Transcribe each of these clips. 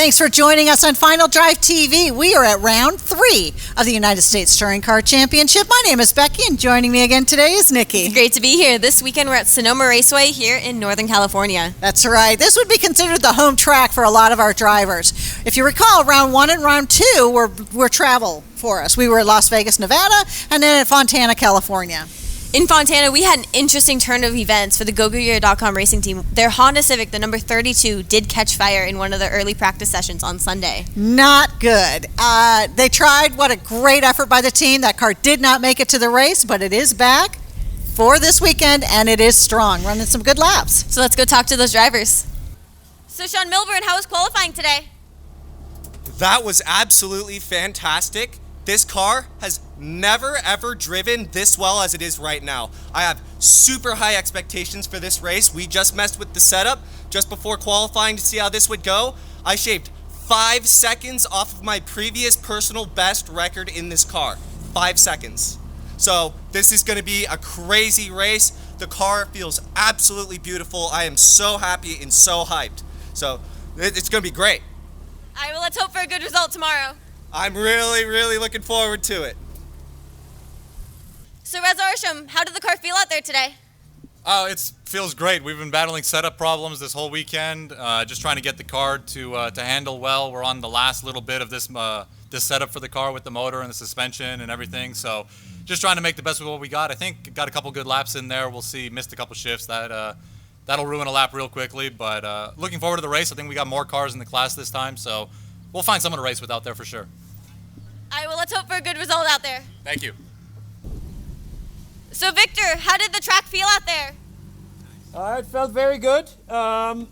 Thanks for joining us on Final Drive TV. We are at round 3 of the United States Touring Car Championship. My name is Becky, and joining me again today is Nikki. It's great to be here. This weekend we're at Sonoma Raceway here in Northern California. That's right. This would be considered the home track for a lot of our drivers. If you recall, round 1 and round 2 were travel for us. We were at Las Vegas, Nevada, and then at Fontana, California. In Fontana, we had an interesting turn of events for the GoGoGear.com racing team. Their Honda Civic, the number 32, did catch fire in one of the early practice sessions on Sunday. Not good. They tried. What a great effort by the team. That car did not make it to the race, but it is back for this weekend, and it is strong, running some good laps. So let's go talk to those drivers. So Sean Milburn, how was qualifying today? That was absolutely fantastic. This car has never ever driven this well as it is right now. I have super high expectations for this race. We just messed with the setup just before qualifying to see how this would go. I shaved 5 seconds off of my previous personal best record in this car. 5 seconds. So this is going to be a crazy race. The car feels absolutely beautiful. I am so happy and so hyped. So it's going to be great. All right, well, let's hope for a good result tomorrow. I'm really, really looking forward to it. So Reza Arsham, how did the car feel out there today? Oh, it feels great. We've been battling setup problems this whole weekend, just trying to get the car to handle well. We're on the last little bit of this setup for the car with the motor and the suspension and everything. So just trying to make the best of what we got. I think got a couple good laps in there. We'll see. Missed a couple shifts. That'll ruin a lap real quickly. But looking forward to the race. I think we got more cars in the class this time, so we'll find someone to race with out there for sure. All right, well, let's hope for a good result out there. Thank you. So Viktor, how did the track feel out there? It felt very good. I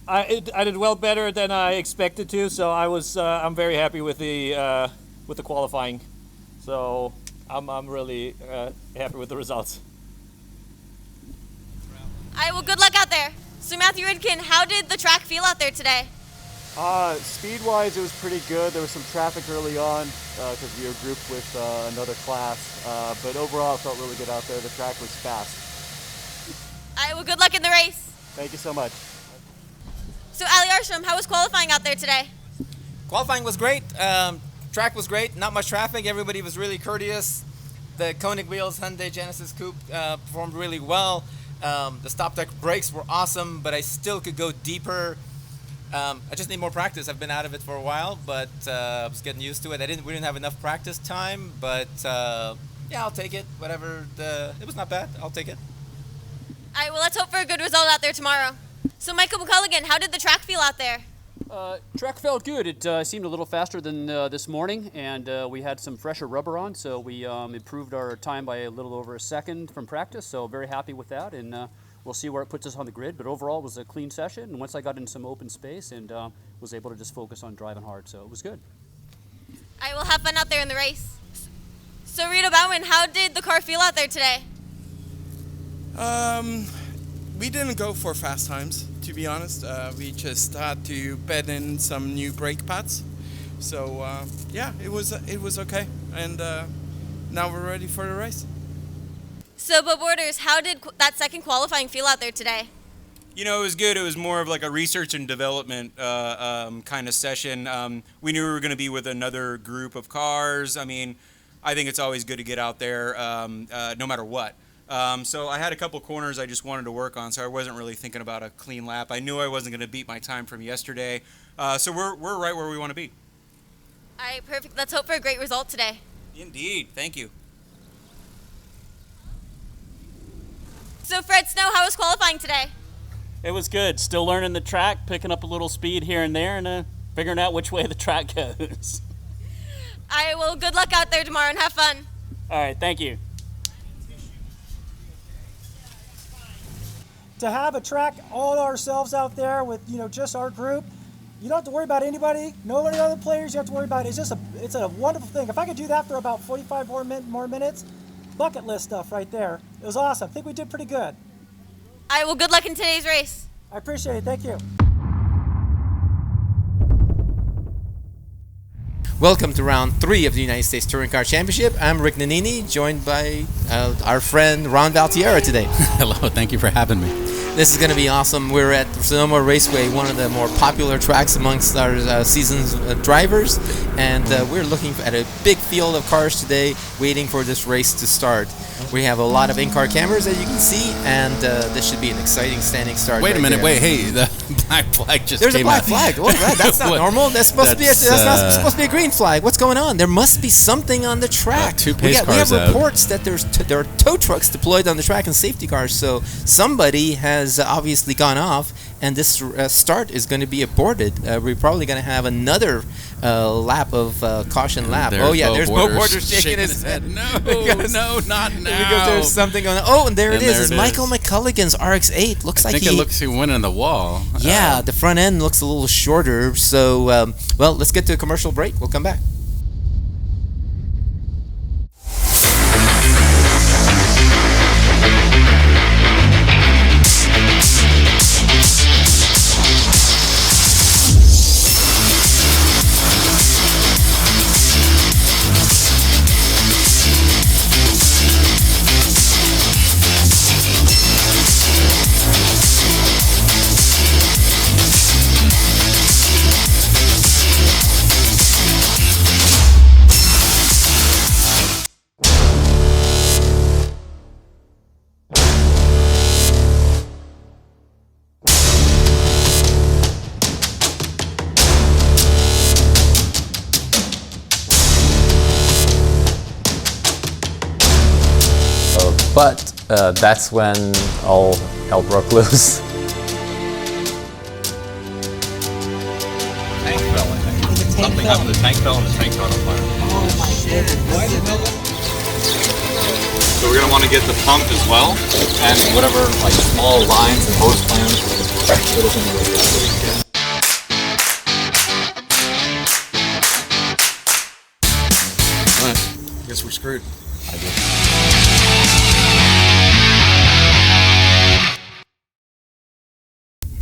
did well better than I expected to, so I'm very happy with the qualifying. So I'm really happy with the results. All right, well, good luck out there. So Matthew Rivkin, how did the track feel out there today? Speed-wise, it was pretty good. There was some traffic early on because we were grouped with another class. But overall, it felt really good out there. The track was fast. All right, well, good luck in the race. Thank you so much. So Ali Arsham, how was qualifying out there today? Qualifying was great. Track was great. Not much traffic. Everybody was really courteous. The Koenig wheels, Hyundai Genesis Coupe performed really well. The stop deck brakes were awesome, but I still could go deeper. I just need more practice. I've been out of it for a while, but I was getting used to it. We didn't have enough practice time, but yeah, I'll take it. Whatever. It was not bad. I'll take it. All right, well, let's hope for a good result out there tomorrow. So Michael McCulligan, how did the track feel out there? Track felt good. It seemed a little faster than this morning, and we had some fresher rubber on, so we improved our time by a little over a second from practice, so very happy with that, and we'll see where it puts us on the grid, but overall it was a clean session, and once I got in some open space and was able to just focus on driving hard, so it was good. All right, well, have fun out there in the race. So Rita Bauman, how did the car feel out there today? We didn't go for fast times, to be honest. We just had to bed in some new brake pads. So yeah, it was okay. And now we're ready for the race. So Beau Borders, how did that second qualifying feel out there today? You know, it was good. It was more of like a research and development kind of session. We knew we were going to be with another group of cars. I mean, I think it's always good to get out there no matter what. So I had a couple corners I just wanted to work on, so I wasn't really thinking about a clean lap. I knew I wasn't going to beat my time from yesterday. So we're right where we want to be. All right, perfect. Let's hope for a great result today. Indeed. Thank you. So Fred Snow, how was qualifying today? It was good. Still learning the track, picking up a little speed here and there, and figuring out which way the track goes. All right, well, good luck out there tomorrow and have fun. All right, thank you. To have a track all ourselves out there with just our group, you don't have to worry about anybody, no any other players you have to worry about. It's a wonderful thing. If I could do that for about 45 more minutes, bucket list stuff right there. It was awesome. I think we did pretty good. All right, well, good luck in today's race. I appreciate it. Thank you. Welcome to round 3 of the United States Touring Car Championship. I'm Rick Nannini, joined by our friend Ron Valtierra today. Hello, thank you for having me. This is going to be awesome. We're at Sonoma Raceway, one of the more popular tracks amongst our season's drivers, and we're looking at a big field of cars today, waiting for this race to start. We have a lot of in-car cameras, as you can see, and this should be an exciting standing start. Wait a minute, there. wait, hey, the black flag just There's came a black out. flag. Oh, that's not normal. That's supposed to be that's not supposed to be a green flag. What's going on? There must be something on the track. Two we pace have cars out. reports that there are tow trucks deployed on the track and safety cars. So somebody has obviously gone off, and this start is going to be aborted. We're probably going to have another lap of caution lap. There's Beau Borders shaking his head. No, not now. Because there's something going on. Oh, and there it is. There It's it Michael is. McCulligan's RX-8. Looks like I think it looks he went in the wall. Yeah, the front end looks a little shorter. So, well, let's get to a commercial break. We'll come back. But that's when all hell broke loose. Tank fell, I think. Something happened. The tank fell and the tank caught on fire. Oh my goodness. So we're going to want to get the pump as well, and whatever like small lines and hose clamps or little things like that. I guess we're screwed. I guess.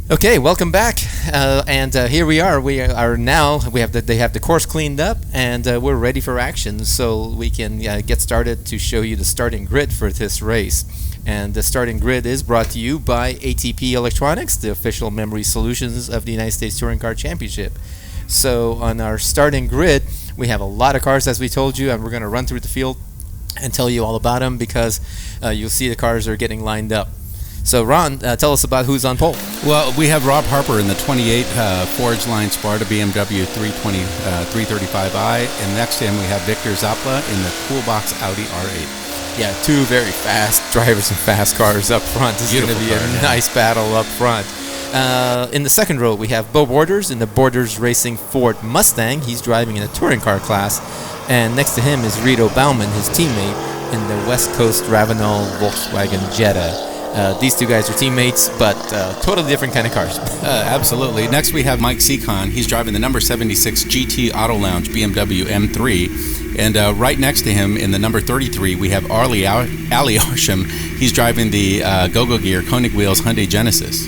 Okay, welcome back, and here we are. They have the course cleaned up, and we're ready for action. So we can get started to show you the starting grid for this race. And the starting grid is brought to you by ATP Electronics, the official memory solutions of the United States Touring Car Championship. So on our starting grid, we have a lot of cars, as we told you, and we're going to run through the field and tell you all about them because you'll see the cars are getting lined up. So Ron, tell us about who's on pole. Well, we have Rob Harper in the 28 Forge Line Sparta BMW 335i, and next to him we have Viktor Czapla in the Cool Box Audi R8. Yeah, two very fast drivers and fast cars up front. This is going to be a nice battle up front. In the second row, we have Beau Borders in the Borders Racing Ford Mustang. He's driving in a touring car class. And next to him is Rito Baumann, his teammate, in the West Coast Ravenel Volkswagen Jetta. These two guys are teammates, but totally different kind of cars. Absolutely. Next we have Mike Sekhon. He's driving the number 76 GT Auto Lounge BMW M3. And right next to him in the number 33, we have Ali Arsham. He's driving the Go-Go Gear Koenig Wheels Hyundai Genesis.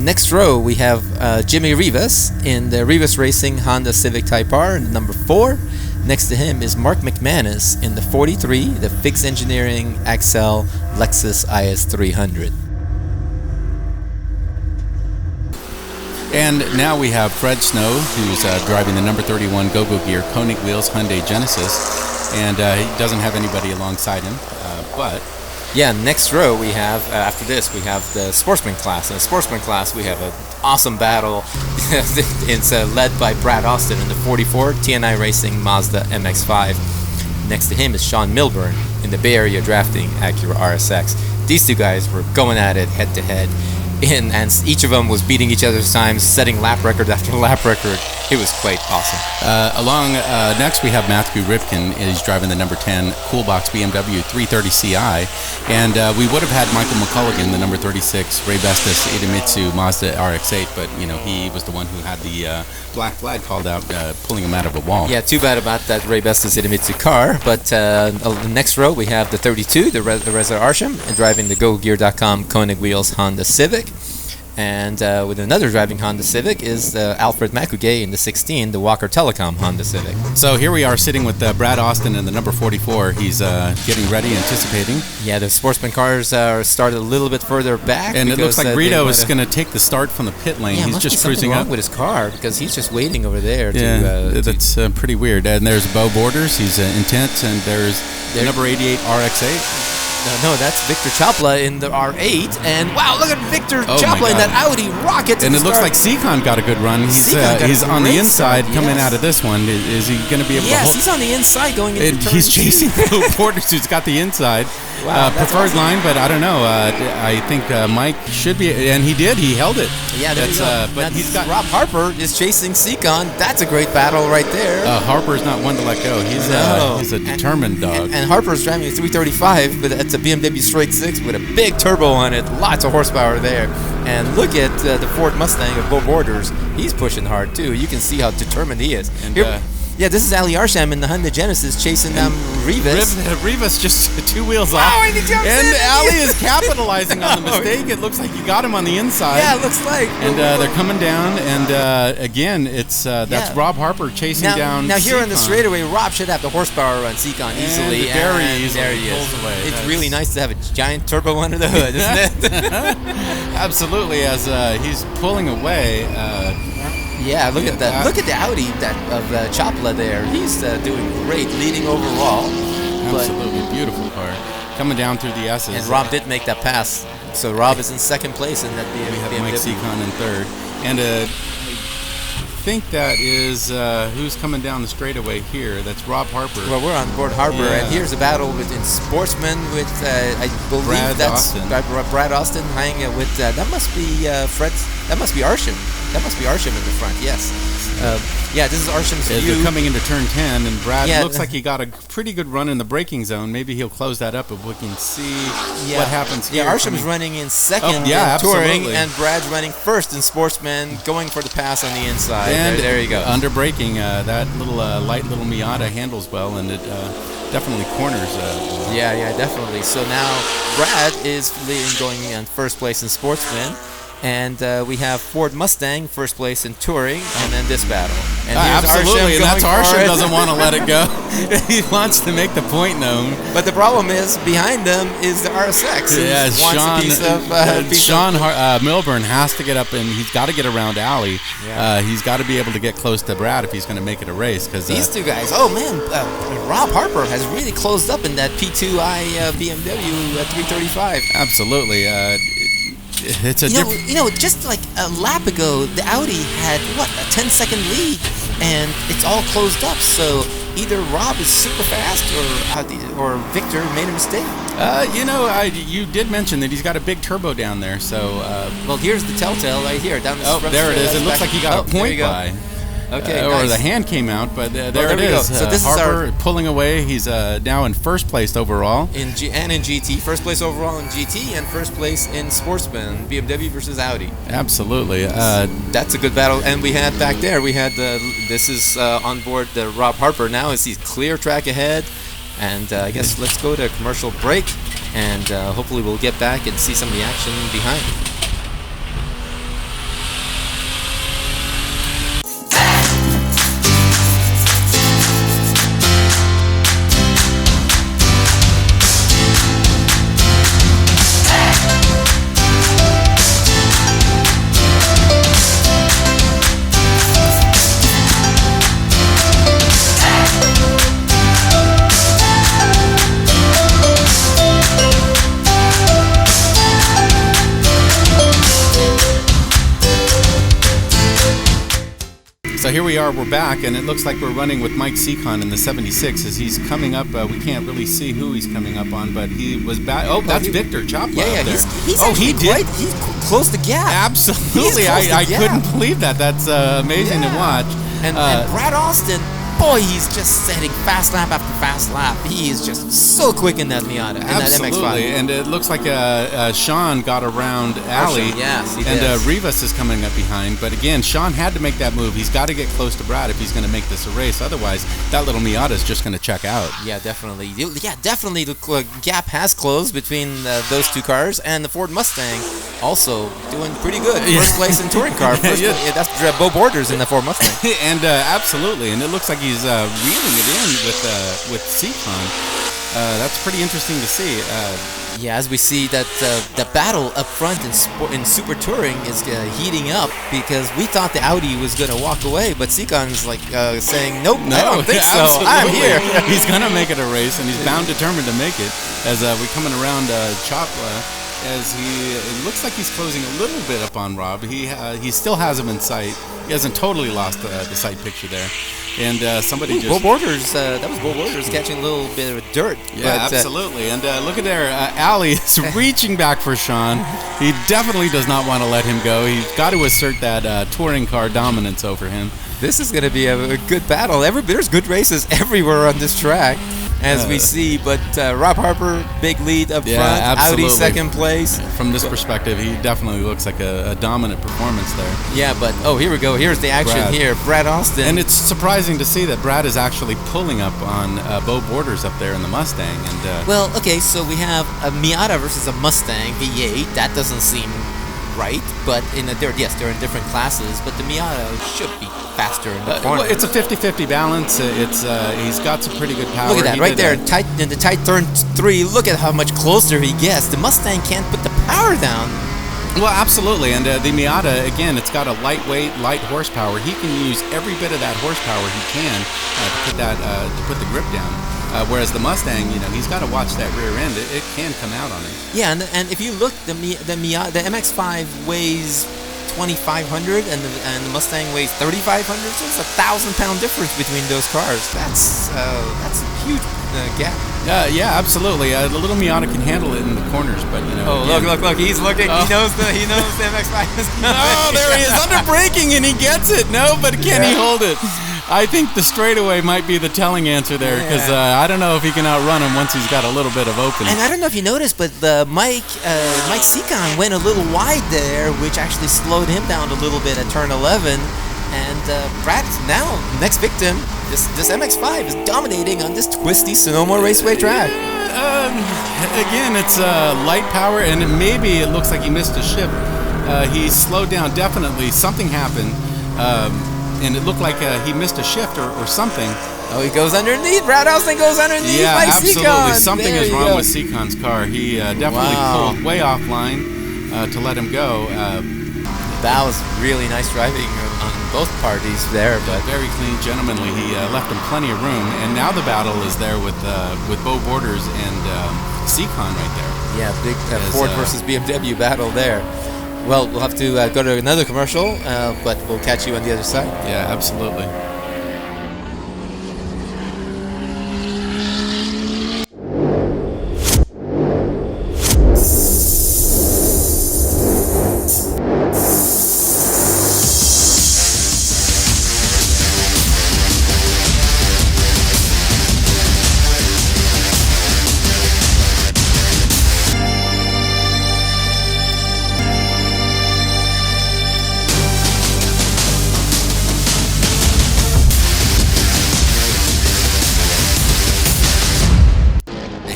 Next row, we have Jimmy Rivas in the Rivas Racing Honda Civic Type R, number 4. Next to him is Mark McManus in the 43, the Fix Engineering Axel Lexus IS300. And now we have Fred Snow, who's driving the number 31 Go-Go Gear Koenig Wheels Hyundai Genesis. And he doesn't have anybody alongside him, but... Yeah, next row we have, after this, we have the Sportsman class. In the Sportsman class, we have an awesome battle. It's led by Brad Austin in the 44 TNI Racing Mazda MX-5. Next to him is Sean Milburn in the Bay Area Drafting Acura RSX. These two guys were going at it head-to-head, and each of them was beating each other's times, setting lap record after lap record. It was quite awesome. Next we have Matthew Rivkin. He's driving the number 10 Coolbox BMW 330 Ci. And we would have had Michael McCulligan, the number 36 Ray Bestis Idemitsu Mazda RX-8, but he was the one who had the black flag called out, pulling him out of a wall. Yeah, too bad about that Ray Bestis Idemitsu car. But the next row we have the 32, the Reza Arsham, driving the GoGear.com Koenig Wheels Honda Civic. And with another driving Honda Civic is Alfred Macugay in the 16, the Walker Telecom Honda Civic. So here we are sitting with Brad Austin in the number 44. He's getting ready, anticipating. Yeah, the Sportsman cars are started a little bit further back. And it looks like Rito is going to take the start from the pit lane. Yeah, he's just cruising wrong up with his car because he's just waiting over there. That's pretty weird. And there's Beau Borders. He's intense. And there's the number 88 RX-8. No, that's Viktor Czapla in the R8, and wow, look at Viktor Czapla in that Audi rocket. And it looks like Sekhon got a good run. He's on the inside coming out of this one. Is he going to be able to hold? Yes, he's on the inside going into turn He's chasing Beau Borders, who's got the inside. Wow, preferred awesome. line, but I don't know. I think Mike should be, and he did. He held it. Yeah, that's. But he's got Rob Harper is chasing Sekhon. That's a great battle right there. Harper's not one to let go. He's a determined dog. And Harper's driving a 335, but it's a BMW Straight 6 with a big turbo on it, lots of horsepower there. And look at the Ford Mustang of Beau Borders. He's pushing hard too. You can see how determined he is. And, yeah, this is Ali Arsham in the Hyundai Genesis chasing Rivas. Rivas just 2 wheels off. And he jumps and in. Ali is capitalizing on the mistake. It looks like he got him on the inside. Yeah, it looks like. And they're coming down, and again, it's that's Rob Harper chasing down. Now here Sekhon. on the straightaway, Rob should have the horsepower on Sekhon easily. Very and easily. There he is. Pulls away. It's really nice to have a giant turbo under the hood, isn't it? Absolutely, as he's pulling away. Yeah, look at that. Look at the Audi of Czapla there. He's doing great, leading overall. Absolutely beautiful car. Coming down through the S's. And Rob did make that pass. So Rob is in second place in that BMW. We have Mike Sekhon in third. And I think that is who's coming down the straightaway here. That's Rob Harper. Well, we're on board Harper, and here's a battle in Sportsman with I believe that's Brad Austin hanging with that must be that must be Arsham. That must be Arsham in the front. Yes. Yeah, this is Arsham's view. They're coming into turn 10, and Brad looks like he got a pretty good run in the braking zone. Maybe he'll close that up if we can see what happens here. Yeah, Arsham's running in second in Touring, and Brad's running first in Sportsman, going for the pass on the inside. And there you go. Under braking, that little light little Miata handles well, and it definitely corners. Yeah, definitely. So now Brad is going in first place in Sportsman. And we have Ford Mustang first place in Touring, and then this battle. And absolutely, and that's Arsham doesn't want to let it go. He wants to make the point known. But the problem is, behind them is the RSX. Yeah, Sean Milburn has to get up, and he's got to get around Ali. Yeah. He's got to be able to get close to Brad if he's going to make it a race. Cause, these two guys, oh man, Rob Harper has really closed up in that P2i BMW 335. Absolutely. It's a just like a lap ago, the Audi had a 10-second lead, and it's all closed up. So either Rob is super fast, or Viktor made a mistake. You did mention that he's got a big turbo down there. So well, here's the telltale right here. Down the there it is. It looks like he got a point by. Okay, or the hand came out, but there it is. So this Harper is pulling away. He's now in first place overall. In GT, first place overall in GT, and first place in Sportsman, BMW versus Audi. Absolutely. That's a good battle. And we had back there, this is on board the Rob Harper now as he's clear track ahead. And I guess let's go to a commercial break, and hopefully we'll get back and see some of the action behind. So here we are, we're back, and it looks like we're running with Mike Sekhon in the 76 as he's coming up. We can't really see who he's coming up on, but he was back. Oh, that's Viktor Czapla. Yeah, he's close to gap. Absolutely, I couldn't believe that. That's amazing to watch. And Brad Austin, boy, he's just setting fast lap after fast lap. He is just so quick in that Miata, in Absolutely, that MX-5. and it looks like Sean got around Ali, yes, he and did. Rivas is coming up behind. But again, Sean had to make that move. He's got to get close to Brad if he's going to make this a race. Otherwise, that little Miata is just going to check out. Yeah, definitely. Yeah, definitely. The gap has closed between those two cars, and the Ford Mustang also doing pretty good. First place in touring car. That's Beau Borders in the Ford Mustang. And absolutely, and it looks like he's reeling it in with Sekhon. That's pretty interesting to see. Yeah, as we see that the battle up front in Super Touring is heating up, because we thought the Audi was going to walk away, but Sekhon's like saying, nope, I don't think so. I'm here. He's going to make it a race, and he's bound determined to make it. As we're coming around Czapla, as it looks like he's closing a little bit up on Rob. He still has him in sight. He hasn't totally lost the sight picture there. And somebody just... Beau Borders, that was Beau Borders catching a little bit of dirt. Yeah, but, absolutely. And look at there, Ali is reaching back for Sean. He definitely does not want to let him go. He's got to assert that touring car dominance over him. This is going to be a good battle. There's good races everywhere on this track, as we see. But Rob Harper, big lead up front. Absolutely. Audi second place. From this perspective, he definitely looks like a dominant performance there. Yeah, but here we go. Here's the action here. Brad Austin. And it's surprising to see that Brad is actually pulling up on Beau Borders up there in the Mustang. And well, okay, so we have a Miata versus a Mustang V8. That doesn't seem right, but they're in different classes, but the Miata should be faster in the corner. Well, it's a 50-50 balance. He's got some pretty good power. Look at that, right there, in the tight turn 3. Look at how much closer he gets. The Mustang can't put the power down. Well, absolutely, and the Miata, again, it's got a lightweight, light horsepower. He can use every bit of that horsepower he can to put the grip down. Whereas the Mustang, he's got to watch that rear end. It can come out on him. Yeah, and if you look, the MX-5 weighs 2,500 and the Mustang weighs 3,500. So it's a 1,000-pound difference between those cars. That's a huge gap. Yeah, absolutely. The little Miata can handle it in the corners, but Oh, look! He's looking. Oh. He knows the MX-5 is coming. Oh, there he is, under braking, and he gets it. No, but can he hold it? I think the straightaway might be the telling answer there, because I don't know if he can outrun him once he's got a little bit of open. And I don't know if you noticed, but Mike Sekhon went a little wide there, which actually slowed him down a little bit at turn 11. And Brad's now next victim. This MX-5 is dominating on this twisty Sonoma Raceway track. Again, it's light power, and maybe it looks like he missed a shift. He slowed down, definitely. Something happened. And it looked like he missed a shift or something. Oh, he goes underneath. Brad Austin goes underneath. Yeah, Mike absolutely. Sekhon. Something is wrong with Sekhon's car. He definitely pulled way offline to let him go. That was really nice driving on both parties there, but very clean, gentlemanly. He left him plenty of room, and now the battle is there with Beau Borders and Sekhon right there. Yeah, big Ford versus BMW battle there. Well, we'll have to go to another commercial, but we'll catch you on the other side. Yeah, absolutely.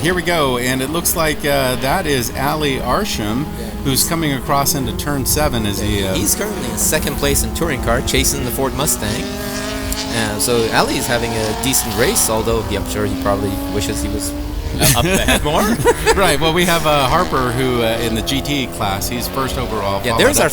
Here we go, and it looks like that is Ali Arsham, who's coming across into turn 7 as he's currently in second place in touring car, chasing the Ford Mustang. So Ali is having a decent race, although I'm sure he probably wishes he was up ahead more. Right. Well, we have Harper, who in the GT class, he's first overall. Yeah, there's our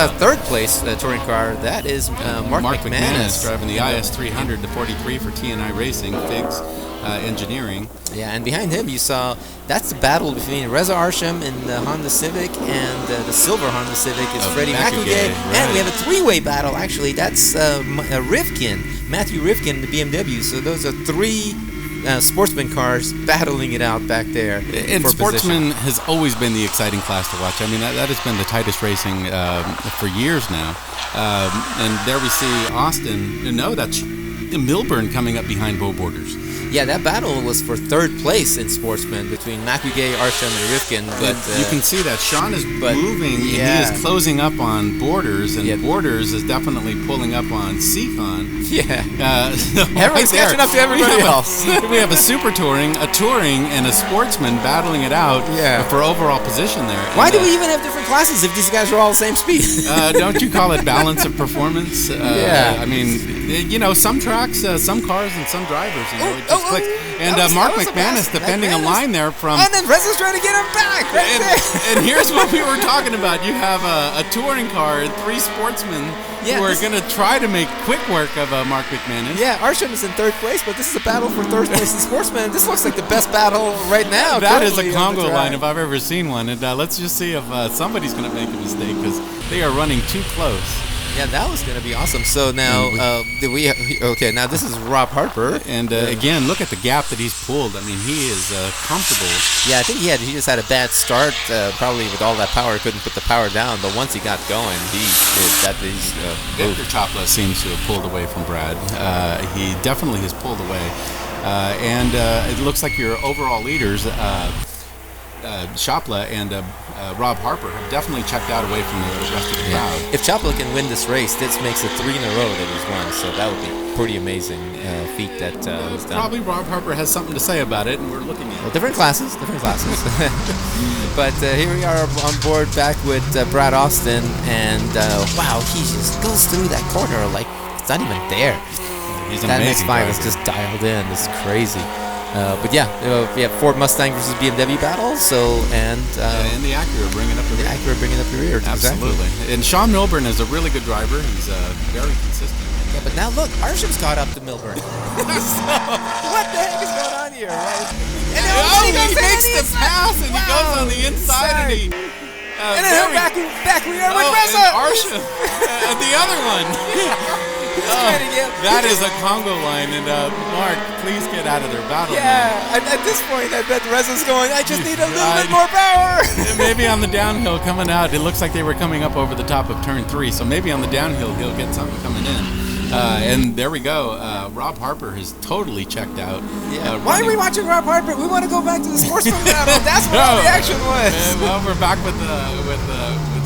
third place touring car. That is Mark McManus driving the IS300 to 43 for TNI Racing, Figs Engineering. Yeah, and behind him you saw that's the battle between Reza Arsham in the Honda Civic, and the silver Honda Civic is Freddie Macugay. Right. And we have a three-way battle, actually. That's Rivkin, Matthew Rivkin in the BMW. So those are three Sportsman cars battling it out back there. And Sportsman has always been the exciting class to watch. I mean, that has been the tightest racing for years now. And there we see Austin. No, that's Milburn coming up behind Beau Borders. Yeah, that battle was for third place in Sportsman between Macugay, Arsham, and Rivkin. But you can see that Sean is moving, yeah. and he is closing up on Borders, and Borders is definitely pulling up on Sekhon. Yeah. Everyone's catching up to everybody else. We have a Super Touring, a Touring, and a Sportsman battling it out for overall position there. Why do we even have different classes if these guys are all the same speed? Don't you call it balance of performance? Yeah. I mean, some tracks, some cars, and some drivers, it just clicks. And Mark McManus defending a line there from... And then Reza's trying to get him back. And here's what we were talking about. You have a touring car and 3 sportsmen who are going to try to make quick work of Mark McManus. Yeah, Arsham is in third place, but this is a battle for third place in Sportsman. This looks like the best battle right now. That is a Congo line if I've ever seen one. And let's just see if somebody's going to make a mistake because they are running too close. Yeah, that was going to be awesome. So now, now this is Rob Harper. And again, look at the gap that he's pulled. I mean, he is comfortable. Yeah, I think he just had a bad start. Probably with all that power, couldn't put the power down. But once he got going, Viktor Czapla seems to have pulled away from Brad. He definitely has pulled away. And it looks like your overall leaders, Czapla and Rob Harper, have definitely checked out away from the rest of the crowd. If Czapla can win this race, this makes it 3 in a row that he's won. So that would be pretty amazing feat that he's done. Probably Rob Harper has something to say about it, and we're looking at it. Well, different classes. But here we are on board back with Brad Austin, and wow, he just goes through that corner like it's not even there. He's that amazing. MX-5 is just dialed in. This is crazy. But yeah, we have Ford Mustang versus BMW battle. And the Acura bringing up the rear. rear. Absolutely. Exactly. And Sean Milburn is a really good driver. He's very consistent. Yeah, but now look, Arsham's caught up to Milburn. What the heck is going on here, right? And he makes the pass and he goes on the inside and he. And then back we are with Reza Arsham. The other one. That is a Congo line, and Mark, please get out of their battle. Yeah, at this point, I bet Reza's going, I just need a little bit more power. Maybe on the downhill coming out, it looks like they were coming up over the top of turn 3, so maybe on the downhill he'll get something coming in. And there we go. Rob Harper has totally checked out. Yeah. Why are we watching Rob Harper? We want to go back to the Sportsman battle. That's what all the action was. Well, we're back with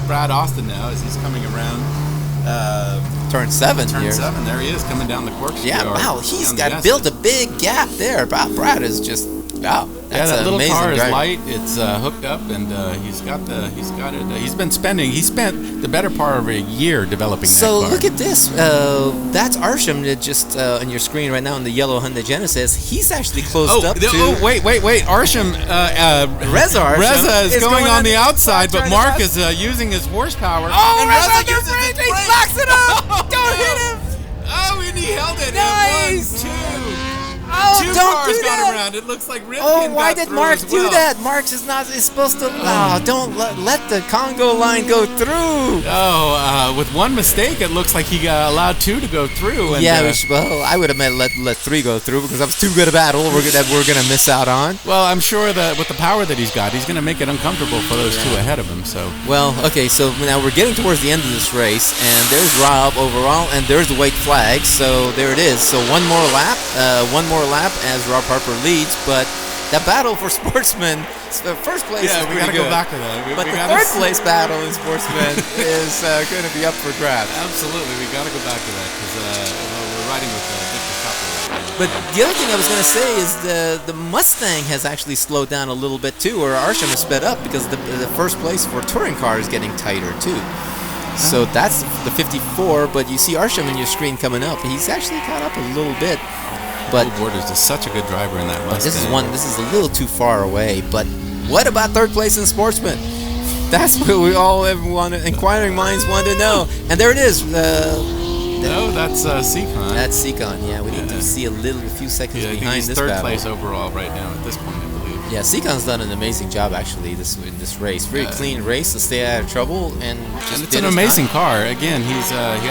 Brad Austin now as he's coming around. Turn 7 Turn here. 7, there he is coming down the corkscrew. Yeah, wow, he's got built a big gap there. Brad is just that's that little car is driving. light. It's hooked up, and he spent the better part of a year developing that car. So look at this. That's Arsham that just on your screen right now in the yellow Hyundai Genesis. He's actually closed up to. Wait! Arsham. Reza Arsham Reza is going on the outside, but Mark is using his horsepower. And Reza uses his brakes. He locks it up. Don't hit him. Oh, and he held it. Nice. 1, 2. Oh, Two don't cars do got that. around. It looks like Rivkin why got did through Mark as do well. that? Mark is supposed to. Don't let the Congo line go through. With one mistake, it looks like he got allowed 2 to go through. And, I would have let 3 go through because that was too good a battle. We're gonna miss out on. Well, I'm sure that with the power that he's got, he's gonna make it uncomfortable for those 2 ahead of him. So. Well, okay. So now we're getting towards the end of this race, and there's Rob overall, and there's the white flag. So there it is. So one more lap as Rob Harper leads. But that battle for Sportsman, first place is we gotta good. go back to that. But the third place battle in Sportsman is going to be up for grabs. Absolutely, we gotta go back to that because we're riding with Viktor Czapla right now. But the other thing I was going to say is the Mustang has actually slowed down a little bit too, or Arsham has sped up because the first place for touring car is getting tighter too. So that's the 54, but you see Arsham in your screen coming up. He's actually caught up a little bit. But Borders is such a good driver in that Mustang. This is a little too far away. But what about third place in Sportsman? That's what we all inquiring minds want to know. And there it is. No, that's Sekhon. That's Sekhon. Yeah, we need to see a few seconds behind he's this third battle. place overall right now at this point, I believe. Yeah, Sekhon's done an amazing job actually in this race. Very clean race to stay out of trouble, and it's an amazing car. Again, he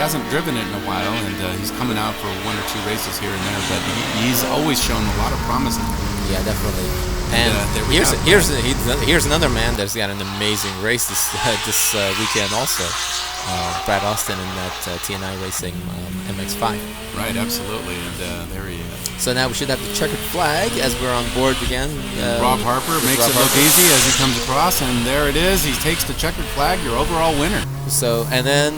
hasn't driven it in a while, and he's coming out for 1 or 2 races here and there, but he's always shown a lot of promise. Yeah, definitely. And here's another man that's got an amazing race this weekend also. Brad Austin in that TNI Racing MX-5. Right, absolutely, and there he is. So now we should have the checkered flag as we're on board again. Rob Harper makes it look easy as he comes across, and there it is. He takes the checkered flag, your overall winner. So, and then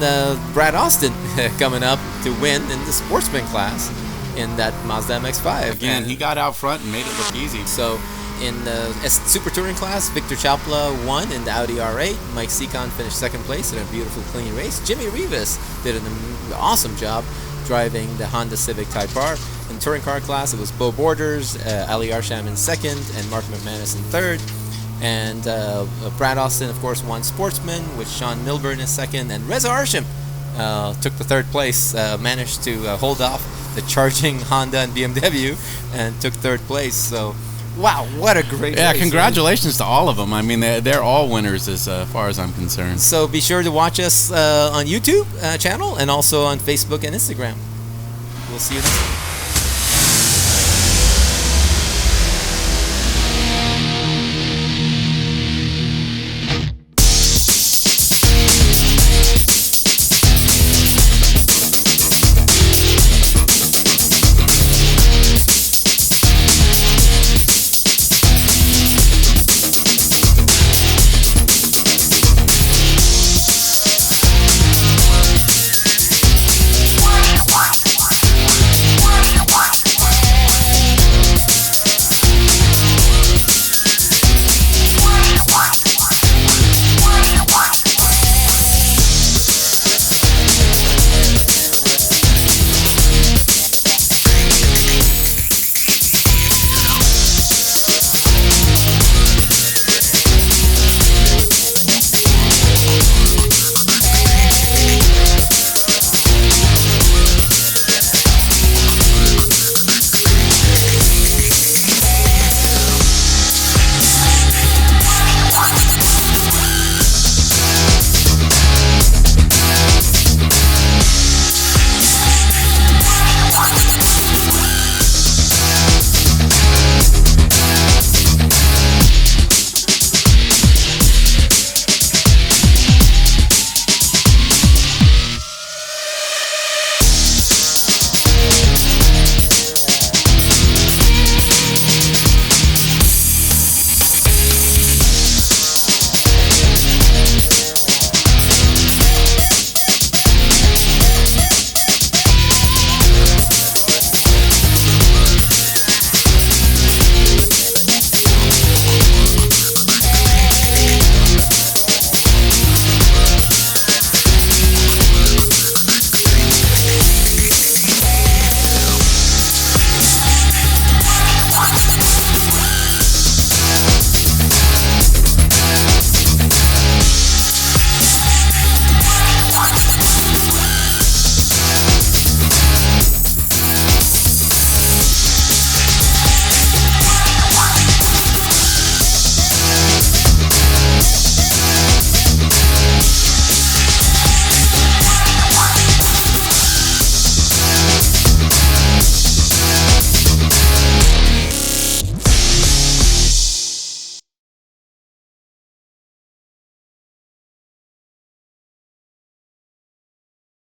Brad Austin coming up to win in the Sportsman class in that Mazda MX-5. Again, he got out front and made it look easy. So, in the Super Touring class, Viktor Czapla won in the Audi R8. Mike Sekhon finished second place in a beautiful, clean race. Jimmy Rivas did an awesome job driving the Honda Civic Type R. In touring car class, it was Beau Borders, Ali Arsham in second, and Mark McManus in third. And Brad Austin, of course, won Sportsman with Sean Milburn in second, and Reza Arsham took the third place, managed to hold off the charging Honda and BMW, and took third place. So, wow, what a great race. Congratulations to all of them. I mean, they're all winners as far as I'm concerned. So be sure to watch us on YouTube channel and also on Facebook and Instagram. We'll see you next time.